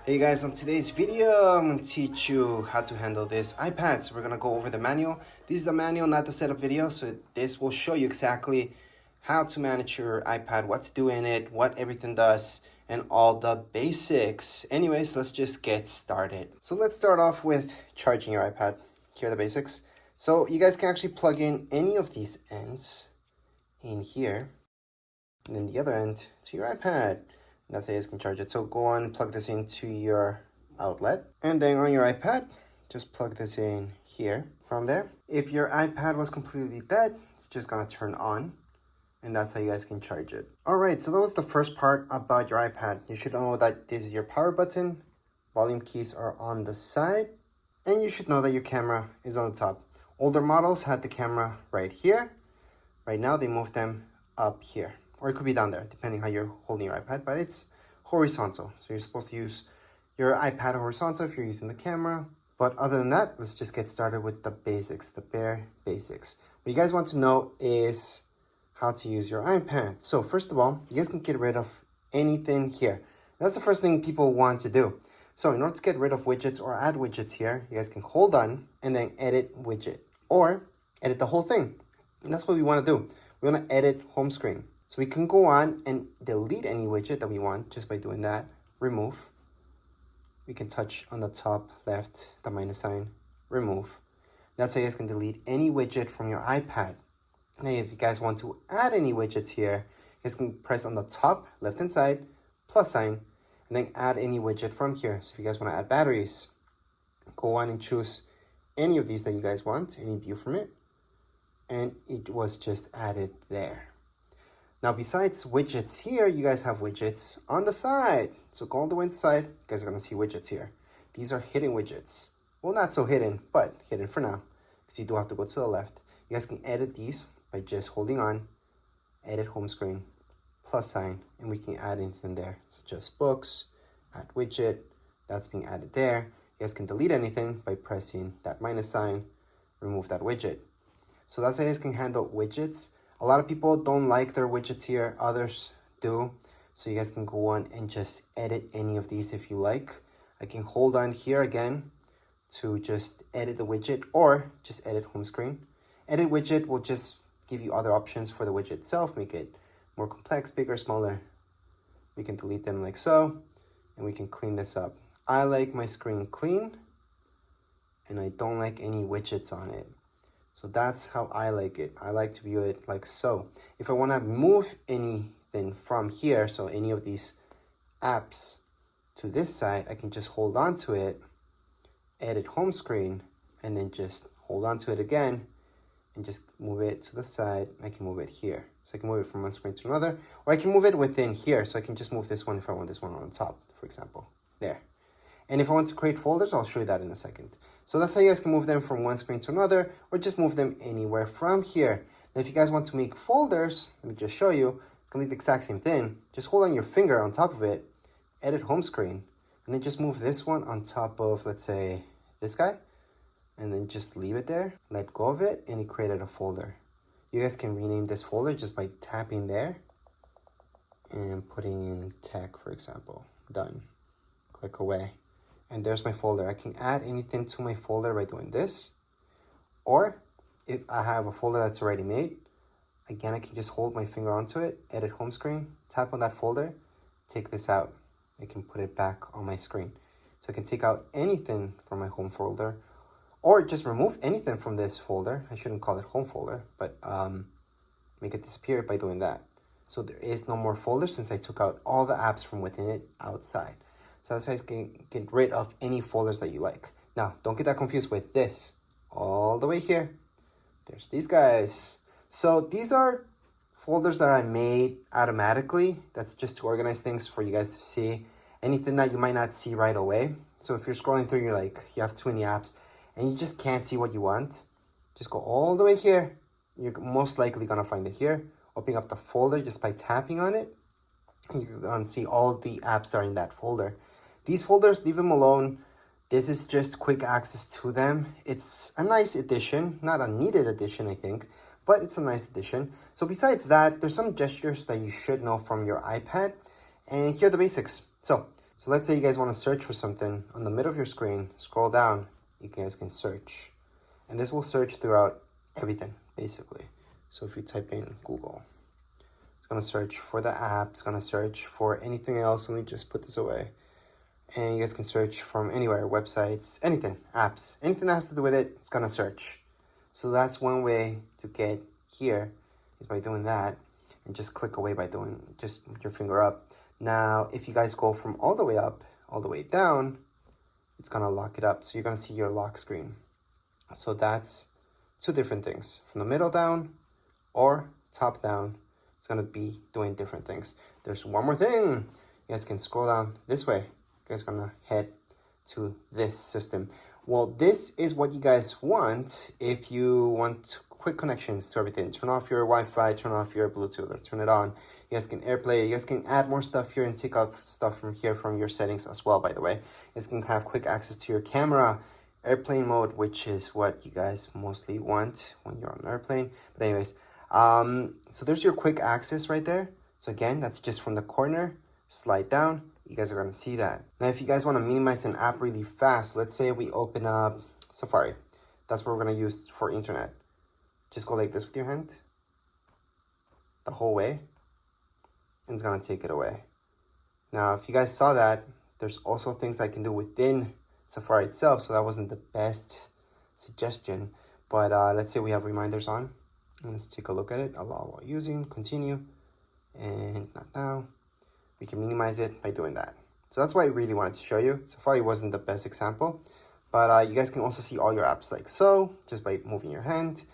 Hey guys, on today's video, I'm going to teach you how to handle this iPad. So we're going to go over the manual. This is the manual, not the setup video. So this will show you exactly how to manage your iPad, what to do in it, what everything does, and all the basics. Anyways, let's just get started. So let's start off with charging your iPad. Here are the basics. So you guys can actually plug in any of these ends in here, and then the other end to your iPad. That's how you guys can charge it. So go on, plug this into your outlet, and then on your iPad, just plug this in here. From there, if your iPad was completely dead, it's just gonna turn on, and that's how you guys can charge it. All right, so that was the first part about your iPad. You should know that this is your power button, volume keys are on the side, and you should know that your camera is on the top. Older models had the camera right here. Right now, they moved them up here. Or it could be down there, depending how you're holding your iPad, but it's horizontal. So you're supposed to use your iPad horizontal if you're using the camera. But other than that, let's just get started with the basics, the bare basics. What you guys want to know is how to use your iPad. So first of all, you guys can get rid of anything here. That's the first thing people want to do. So in order to get rid of widgets or add widgets here, you guys can hold on and then edit widget or edit the whole thing. And that's what we want to do. We want to edit home screen. So we can go on and delete any widget that we want just by doing that. Remove. We can touch on the top left, the minus sign, remove. That's how you guys can delete any widget from your iPad. Now, if you guys want to add any widgets here, you guys can press on the top left-hand side, plus sign, and then add any widget from here. So if you guys want to add batteries, go on and choose any of these that you guys want, any view from it, and it was just added there. Now, besides widgets here, you guys have widgets on the side. So go all the way inside, you guys are gonna see widgets here. These are hidden widgets. Well, not so hidden, but hidden for now, because you do have to go to the left. You guys can edit these by just holding on, edit home screen, plus sign, and we can add anything there, such as books, add widget, that's being added there. You guys can delete anything by pressing that minus sign, remove that widget. So that's how you guys can handle widgets. A lot of people don't like their widgets here, others do. So you guys can go on and just edit any of these if you like. I can hold on here again to just edit the widget or just edit home screen. Edit widget will just give you other options for the widget itself, make it more complex, bigger, smaller. We can delete them like so, and we can clean this up. I like my screen clean, and I don't like any widgets on it. So that's how I like it. I like to view it like so. If I want to move anything from here, so any of these apps to this side, I can just hold on to it, edit home screen, and then just hold on to it again and just move it to the side. I can move it here. So I can move it from one screen to another, or I can move it within here. So I can just move this one if I want this one on the top, for example, there. And if I want to create folders, I'll show you that in a second. So that's how you guys can move them from one screen to another, or just move them anywhere from here. Now, if you guys want to make folders, let me just show you. It's gonna be the exact same thing. Just hold on your finger on top of it, edit home screen, and then just move this one on top of, let's say, this guy, and then just leave it there, let go of it, and it created a folder. You guys can rename this folder just by tapping there and putting in tech, for example. Done. Click away. And there's my folder. I can add anything to my folder by doing this. Or if I have a folder that's already made, again, I can just hold my finger onto it, edit home screen, tap on that folder, take this out. I can put it back on my screen. So I can take out anything from my home folder or just remove anything from this folder. I shouldn't call it home folder, but make it disappear by doing that. So there is no more folder since I took out all the apps from within it outside. So that's how you can get rid of any folders that you like. Now, don't get that confused with this. All the way here, there's these guys. So these are folders that I made automatically. That's just to organize things for you guys to see. Anything that you might not see right away. So if you're scrolling through, you're like, you have too many apps, and you just can't see what you want, just go all the way here. You're most likely gonna find it here. Opening up the folder just by tapping on it, and you're gonna see all the apps that are in that folder. These folders, leave them alone. This is just quick access to them. It's a nice addition, not a needed addition, I think, but it's a nice addition. So besides that, there's some gestures that you should know from your iPad, and here are the basics. So So let's say you guys want to search for something on the middle of your screen, scroll down, you guys can search. And this will search throughout everything, basically. So if you type in Google, it's gonna search for the app, it's gonna search for anything else. Let me just put this away. And you guys can search from anywhere, websites, anything, apps, anything that has to do with it, it's gonna search. So that's one way to get here is by doing that, and just click away by doing just your finger up. Now, if you guys go from all the way up, all the way down, it's gonna lock it up. So you're gonna see your lock screen. So that's two different things. From the middle down or top down, it's gonna be doing different things. There's one more thing. You guys can scroll down this way. You guys are gonna head to this system. Well, this is what you guys want if you want quick connections to everything. Turn off your Wi-Fi, turn off your Bluetooth, or turn it on. You guys can AirPlay. You guys can add more stuff here and take off stuff from here from your settings as well, by the way. You guys can have quick access to your camera, airplane mode, which is what you guys mostly want when you're on an airplane. But anyways, so there's your quick access right there. So again, that's just from the corner, slide down. You guys are gonna see that. Now, if you guys wanna minimize an app really fast, let's say we open up Safari. That's what we're gonna use for internet. Just go like this with your hand, the whole way, and it's gonna take it away. Now, if you guys saw that, there's also things I can do within Safari itself, so that wasn't the best suggestion. But let's say we have reminders on. Let's take a look at it. Allow while using, continue, and not now. We can minimize it by doing that. So that's why I really wanted to show you. Safari wasn't the best example, but you guys can also see all your apps like so, just by moving your hand.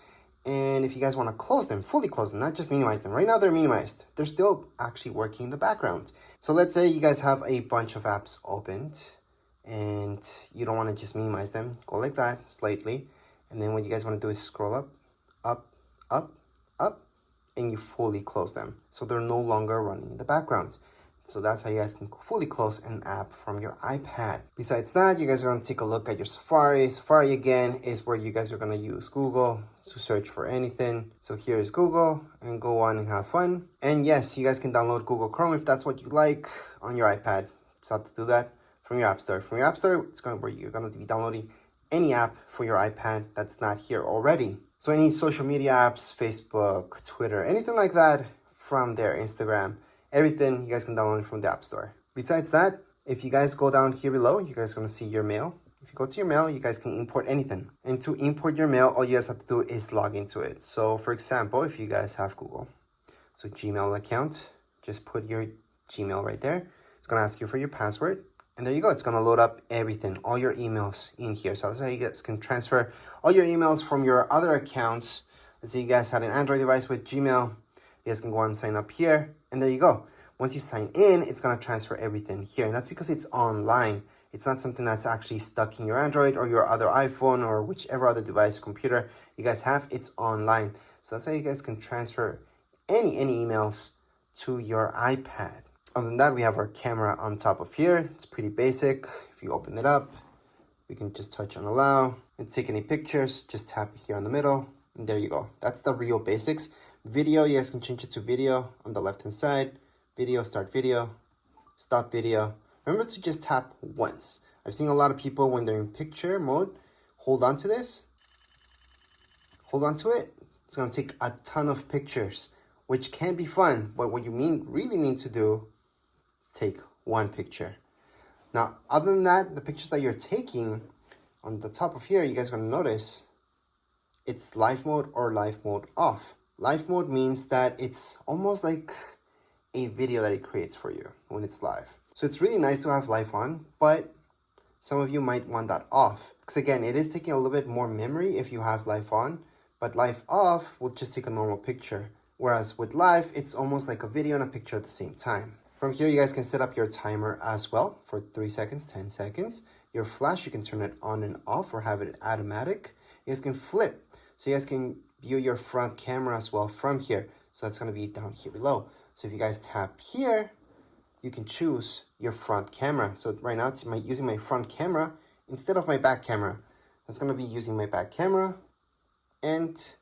And if you guys want to close them, fully close them, not just minimize them. Right now they're minimized. They're still actually working in the background. So let's say you guys have a bunch of apps opened and you don't want to just minimize them. Go like that slightly. And then what you guys want to do is scroll up, up, up, up, and you fully close them. So they're no longer running in the background. So that's how you guys can fully close an app from your iPad. Besides that, you guys are going to take a look at your Safari. Safari, again, is where you guys are going to use Google to search for anything. So here is Google, and go on and have fun. And yes, you guys can download Google Chrome if that's what you like on your iPad. Just have to do that from your App Store. From your App Store, it's going to where you're going to be downloading any app for your iPad that's not here already. So any social media apps, Facebook, Twitter, anything like that from there, Instagram, everything you guys can download from the App Store. Besides that, if you guys go down here below, you guys are going to see your mail. If you go to your mail, you guys can import anything. And to import your mail, all you guys have to do is log into it. So for example, if you guys have Google, so Gmail account, just put your Gmail right there. It's going to ask you for your password. And there you go. It's going to load up everything, all your emails in here. So that's how you guys can transfer all your emails from your other accounts. Let's say you guys had an Android device with Gmail. You guys can go and sign up here, and there you go. Once you sign in, it's gonna transfer everything here, and that's because it's online. It's not something that's actually stuck in your Android or your other iPhone or whichever other device, computer you guys have. It's online. So that's how you guys can transfer any emails to your iPad. Other than that, we have our camera on top of here. It's pretty basic. If you open it up, we can just touch on allow and take any pictures. Just tap here on the middle, and there you go. That's the real basics. Video, you guys can change it to video on the left hand side. Video, start video, stop video. Remember to just tap once. I've seen a lot of people when they're in picture mode, hold on to this, hold on to it. It's gonna take a ton of pictures, which can be fun, but what you really need to do is take one picture. Now, other than that, the pictures that you're taking on the top of here, you guys are gonna notice it's live mode or live mode off. Live mode means that it's almost like a video that it creates for you when it's live. So it's really nice to have live on, but some of you might want that off. Because again, it is taking a little bit more memory if you have live on, but live off will just take a normal picture. Whereas with live, it's almost like a video and a picture at the same time. From here, you guys can set up your timer as well for 3 seconds, 10 seconds. Your flash, you can turn it on and off or have it automatic. You guys can flip. So you guys can view your front camera as well from here. So that's gonna be down here below. So if you guys tap here, you can choose your front camera. So right now it's using my front camera instead of my back camera. That's gonna be using my back camera and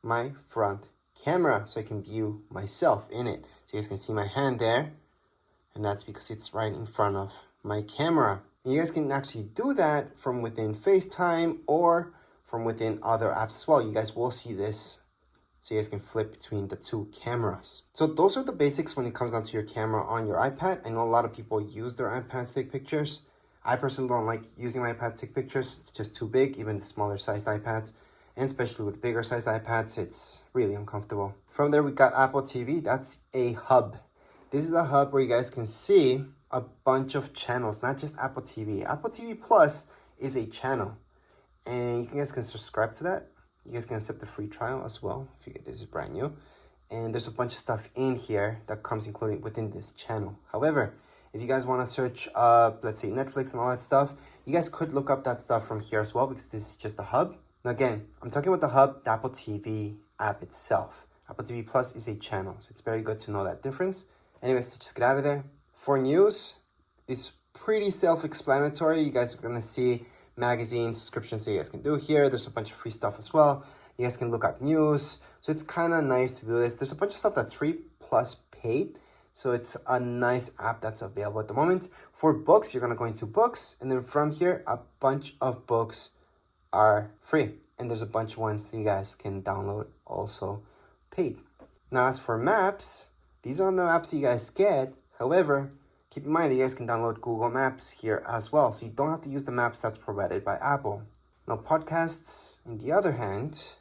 my front camera so I can view myself in it. So you guys can see my hand there, and that's because it's right in front of my camera. And you guys can actually do that from within FaceTime or from within other apps as well. You guys will see this, so you guys can flip between the two cameras. So those are the basics when it comes down to your camera on your iPad. I know a lot of people use their iPads to take pictures. I personally don't like using my iPad to take pictures. It's just too big, even the smaller sized iPads. And especially with bigger sized iPads, it's really uncomfortable. From there, we got Apple TV. That's a hub. This is a hub where you guys can see a bunch of channels, not just Apple TV. Apple TV Plus is a channel, and you guys can subscribe to that. You guys can accept the free trial as well if you get this is brand new. And there's a bunch of stuff in here that comes included within this channel. However, if you guys want to search up, let's say, Netflix and all that stuff, you guys could look up that stuff from here as well, because this is just a hub. Now again, I'm talking about the hub, the Apple TV app itself. Apple TV Plus is a channel, so it's very good to know that difference. Anyways, just get out of there. For news, it's pretty self-explanatory. You guys are going to see magazine subscriptions that you guys can do here. There's a bunch of free stuff as well. You guys can look up news. So it's kind of nice to do this. There's a bunch of stuff that's free plus paid. So it's a nice app that's available at the moment. For books, you're going to go into books. And then from here, a bunch of books are free. And there's a bunch of ones that you guys can download also paid. Now, as for maps, these are the maps you guys get. However, keep in mind that you guys can download Google Maps here as well. So you don't have to use the maps that's provided by Apple. Now, podcasts, on the other hand,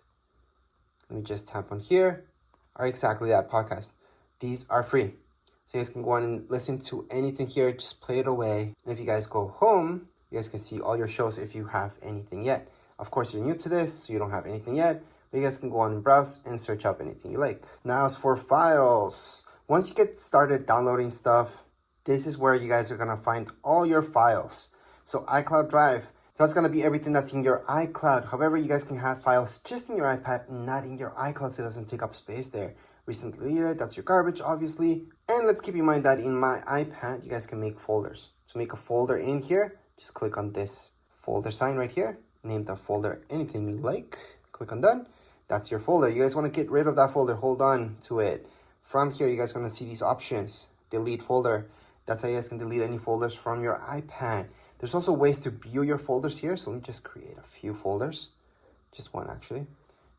let me just tap on here, are exactly that, podcast. These are free. So you guys can go on and listen to anything here, just play it away. And if you guys go home, you guys can see all your shows if you have anything yet. Of course, you're new to this, so you don't have anything yet, but you guys can go on and browse and search up anything you like. Now, as for files, once you get started downloading stuff, this is where you guys are going to find all your files. So iCloud Drive, so that's going to be everything that's in your iCloud. However, you guys can have files just in your iPad, not in your iCloud, so it doesn't take up space there. Recently deleted, that's your garbage, obviously. And let's keep in mind that in my iPad, you guys can make folders. To make a folder in here, just click on this folder sign right here. Name the folder anything you like. Click on done. That's your folder. You guys want to get rid of that folder, hold on to it. From here, you guys are going to see these options. Delete folder. That's how you guys can delete any folders from your iPad. There's also ways to view your folders here. So let me just create a few folders. Just one, actually.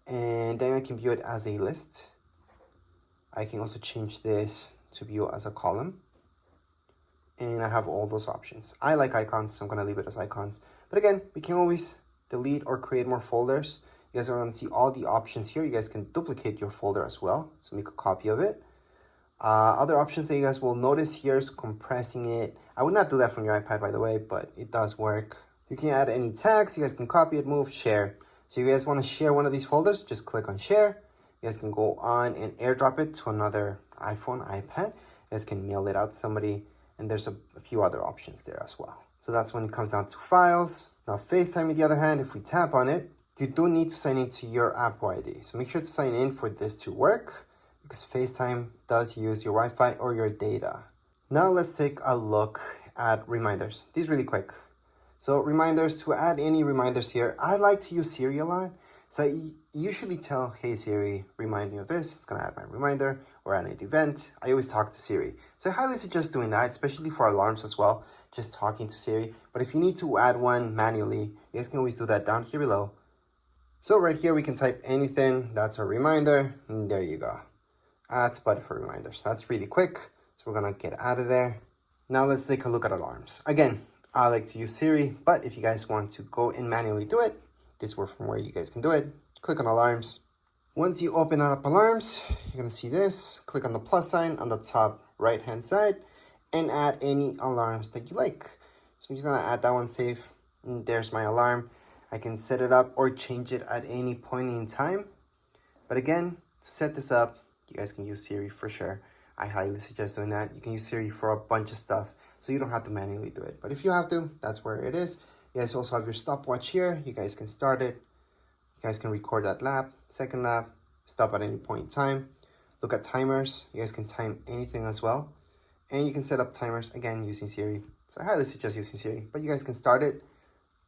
And then I can view it as a list. I can also change this to view as a column. And I have all those options. I like icons, so I'm going to leave it as icons. But again, we can always delete or create more folders. You guys are going to see all the options here. You guys can duplicate your folder as well. So make a copy of it. Other options that you guys will notice here is compressing it. I would not do that from your iPad, by the way, but it does work. You can add any tags. You guys can copy it, move, share. So if you guys want to share one of these folders, just click on share. You guys can go on and airdrop it to another iPhone, iPad. You guys can mail it out to somebody. And there's a few other options there as well. So that's when it comes down to files. Now, FaceTime, on the other hand, if we tap on it, you do need to sign into your Apple ID. So make sure to sign in for this to work, because FaceTime does use your Wi-Fi or your data. Now let's take a look at reminders. These really quick. So reminders, to add any reminders here, I like to use Siri a lot. So I usually tell, hey Siri, remind me of this. It's gonna add my reminder, or add an event. I always talk to Siri. So I highly suggest doing that, especially for alarms as well, just talking to Siri. But if you need to add one manually, you guys can always do that down here below. So right here, we can type anything. That's a reminder, and there you go. Add button for reminders. That's really quick. So we're gonna get out of there. Now let's take a look at alarms. Again, I like to use Siri, but if you guys want to go and manually do it, this is from where you guys can do it. Click on alarms. Once you open up alarms, you're gonna see this. Click on the plus sign on the top right-hand side and add any alarms that you like. So I'm just gonna add that one, save. And there's my alarm. I can set it up or change it at any point in time. But again, to set this up, you guys can use Siri for sure. I highly suggest doing that. You can use Siri for a bunch of stuff, so you don't have to manually do it. But if you have to, that's where it is. You guys also have your stopwatch here. You guys can start it. You guys can record that lap, second lap, stop at any point in time. Look at timers. You guys can time anything as well. And you can set up timers, again, using Siri. So I highly suggest using Siri. But you guys can start it,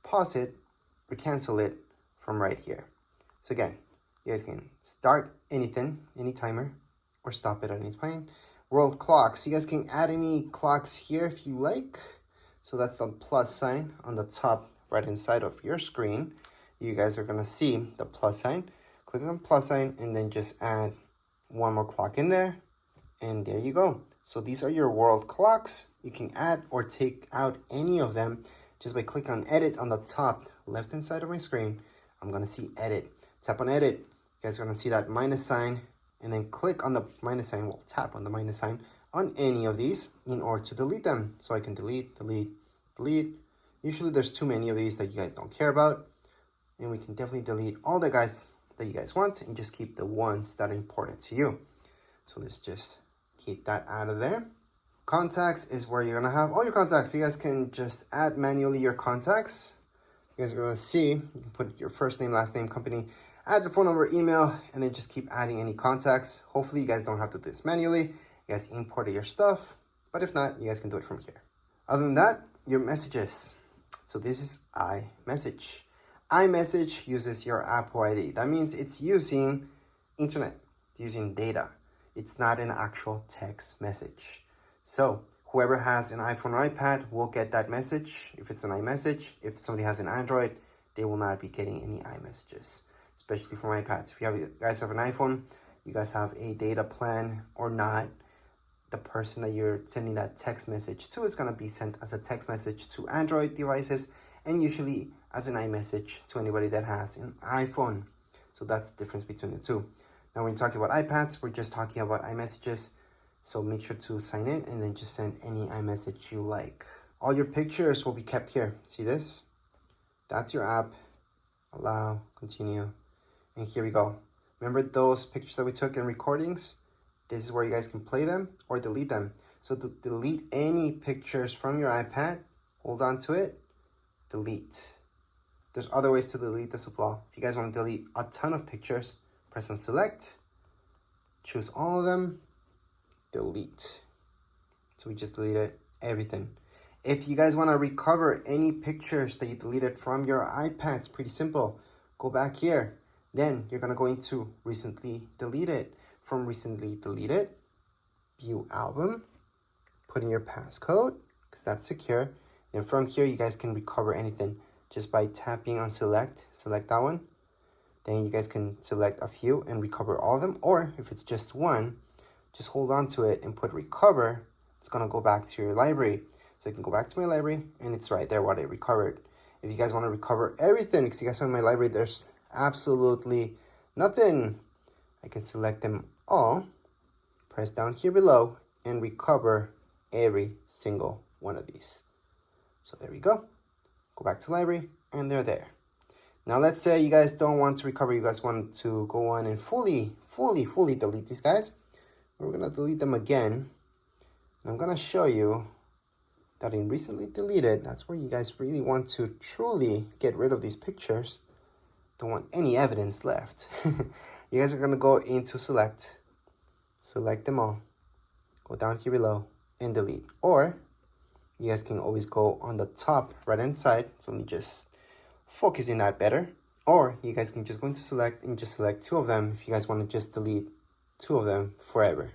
pause it, or cancel it from right here. So again, you guys can start anything, any timer, or stop it at any point. World clocks. You guys can add any clocks here if you like. So that's the plus sign on the top right hand side of your screen. You guys are gonna see the plus sign. Click on the plus sign and then just add one more clock in there. And there you go. So these are your world clocks. You can add or take out any of them just by clicking on edit on the top left hand side of my screen. I'm gonna see edit. Tap on edit. You guys are gonna see that minus sign, and then click on the minus sign. Well, tap on the minus sign on any of these in order to delete them. So I can delete, delete, delete. Usually there's too many of these that you guys don't care about. And we can definitely delete all the guys that you guys want and just keep the ones that are important to you. So let's just keep that out of there. Contacts is where you're gonna have all your contacts. So you guys can just add manually your contacts. You guys are gonna see, you can put your first name, last name, company, add the phone number, email, and then just keep adding any contacts. Hopefully you guys don't have to do this manually. You guys imported your stuff, but if not, you guys can do it from here. Other than that, your messages. So this is iMessage. iMessage uses your Apple ID. That means it's using internet, it's using data. It's not an actual text message. So whoever has an iPhone or iPad will get that message if it's an iMessage. If somebody has an Android, they will not be getting any iMessages, especially from iPads. If you guys have an iPhone, you guys have a data plan or not, the person that you're sending that text message to is gonna be sent as a text message to Android devices and usually as an iMessage to anybody that has an iPhone. So that's the difference between the two. Now, when you're talking about iPads, we're just talking about iMessages. So make sure to sign in and then just send any iMessage you like. All your pictures will be kept here. See this? That's your app. Allow, continue. And here we go. Remember those pictures that we took in recordings? This is where you guys can play them or delete them. So to delete any pictures from your iPad, hold on to it, delete. There's other ways to delete this as well. If you guys want to delete a ton of pictures, press on select, choose all of them, delete. So we just deleted everything. If you guys want to recover any pictures that you deleted from your iPad, it's pretty simple. Go back here. Then you're going to go into recently deleted. From recently deleted, view album, put in your passcode because that's secure. And from here, you guys can recover anything just by tapping on select that one. Then you guys can select a few and recover all of them. Or if it's just one, just hold on to it and put recover. It's going to go back to your library. So you can go back to my library and it's right there what I recovered. If you guys want to recover everything, because you guys have in my library, there's absolutely nothing. I can select them all, press down here below, and recover every single one of these. So there we go. Go back to library, and they're there. Now let's say you guys don't want to recover, you guys want to go on and fully delete these guys. We're gonna delete them again. And I'm gonna show you that in recently deleted, that's where you guys really want to truly get rid of these pictures. Don't want any evidence left. You guys are gonna go into select them all, go down here below and delete. Or you guys can always go on the top right hand side. So let me just focus in that better. Or you guys can just go into select and just select two of them if you guys want to just delete two of them forever.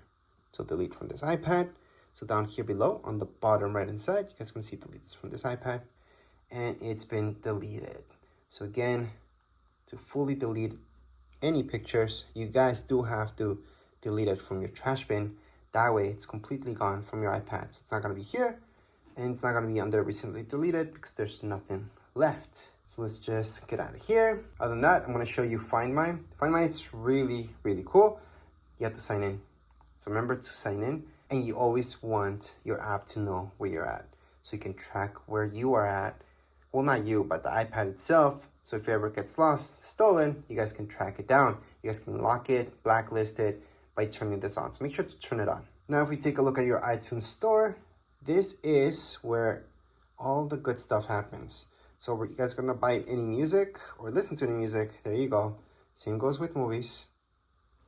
So delete from this iPad. So down here below on the bottom right hand side, you guys can see delete this from this iPad, and it's been deleted. So again, to fully delete any pictures, you guys do have to delete it from your trash bin. That way it's completely gone from your iPad. So it's not going to be here and it's not going to be under recently deleted because there's nothing left. So let's just get out of here. Other than that, I'm going to show you Find My. Find My, it's really cool. You have to sign in. So remember to sign in, and you always want your app to know where you're at. So you can track where you are at. Well, not you, but the iPad itself. So if it ever gets lost, stolen, you guys can track it down. You guys can lock it, blacklist it by turning this on. So make sure to turn it on. Now, if we take a look at your iTunes store, this is where all the good stuff happens. So you guys are gonna buy any music or listen to any music, there you go. Same goes with movies,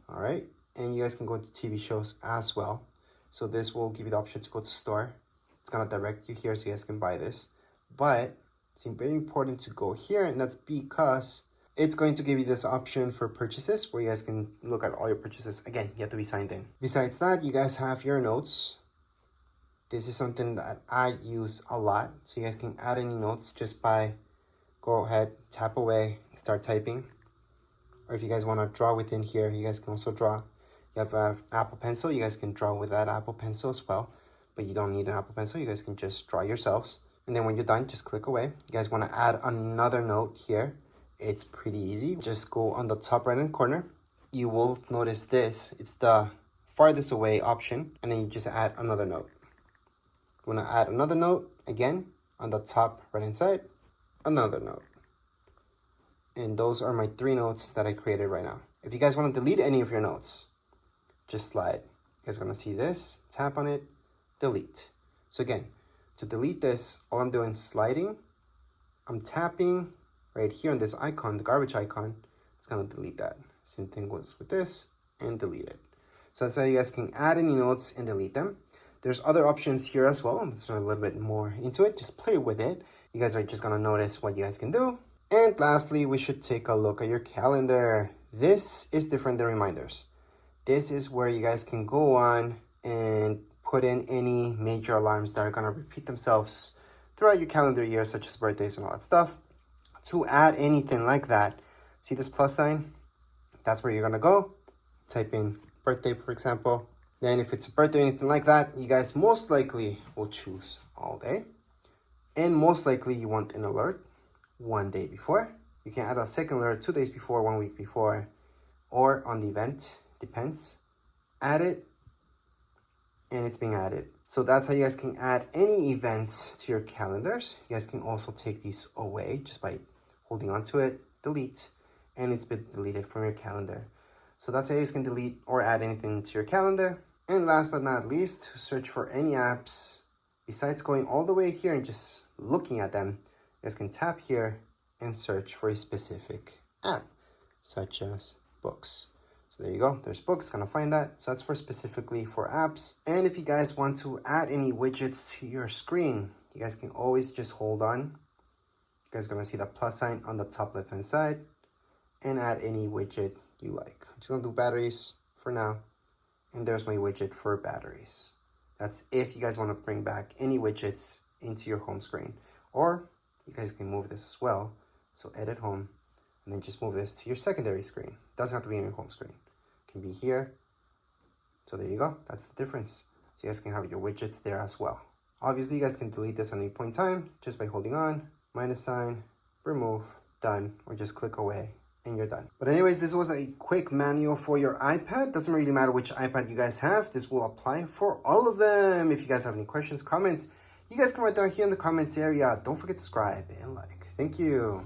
all right? And you guys can go to TV shows as well. So this will give you the option to go to store. It's gonna direct you here so you guys can buy this. But it's very important to go here, and that's because it's going to give you this option for purchases where you guys can look at all your purchases. Again, you have to be signed in. Besides that, you guys have your notes. This is something that I use a lot. So you guys can add any notes just by go ahead, tap away, start typing. Or if you guys want to draw within here, you guys can also draw. You have an Apple Pencil, you guys can draw with that Apple Pencil as well. But you don't need an Apple Pencil, you guys can just draw yourselves. And then when you're done, just click away. You guys want to add another note here. It's pretty easy. Just go on the top right hand corner. You will notice this. It's the farthest away option. And then you just add another note. You want to add another note, again, on the top right hand side, another note. And those are my 3 notes that I created right now. If you guys want to delete any of your notes, just slide. You guys are going to see this, tap on it, delete. So again, to delete this, all I'm doing is sliding. I'm tapping right here on this icon, the garbage icon. It's going to delete that. Same thing goes with this, and delete it. So that's how you guys can add any notes and delete them. There's other options here as well. I'm just a little bit more into it. Just play with it. You guys are just going to notice what you guys can do. And lastly, we should take a look at your calendar. This is different than reminders. This is where you guys can go on and put in any major alarms that are going to repeat themselves throughout your calendar year, such as birthdays and all that stuff. To add anything like that, see this plus sign? That's where you're going to go. Type in birthday, for example. Then if it's a birthday or anything like that, you guys most likely will choose all day. And most likely you want an alert 1 day before. You can add a second alert 2 days before, 1 week before, or on the event, depends. Add it, and it's being added. So that's how you guys can add any events to your calendars. You guys can also take these away just by holding on to it, delete, and it's been deleted from your calendar. So that's how you guys can delete or add anything to your calendar. And last but not least, to search for any apps, besides going all the way here and just looking at them, you guys can tap here and search for a specific app, such as books. So there you go, there's books, gonna find that. So that's for specifically for apps. And if you guys want to add any widgets to your screen, you guys can always just hold on. You guys are gonna see the plus sign on the top left hand side and add any widget you like. I'm just gonna do batteries for now. And there's my widget for batteries. That's if you guys want to bring back any widgets into your home screen. Or you guys can move this as well. So edit home, and then just move this to your secondary screen. Doesn't have to be in your home screen. It can be here. So there you go. That's the difference. So you guys can have your widgets there as well. Obviously, you guys can delete this on any point in time just by holding on, minus sign, remove, done, or just click away. And you're done. But anyways, this was a quick manual for your iPad. Doesn't really matter which iPad you guys have. This will apply for all of them. If you guys have any questions, comments, you guys can write down here in the comments area. Don't forget to subscribe and like. Thank you.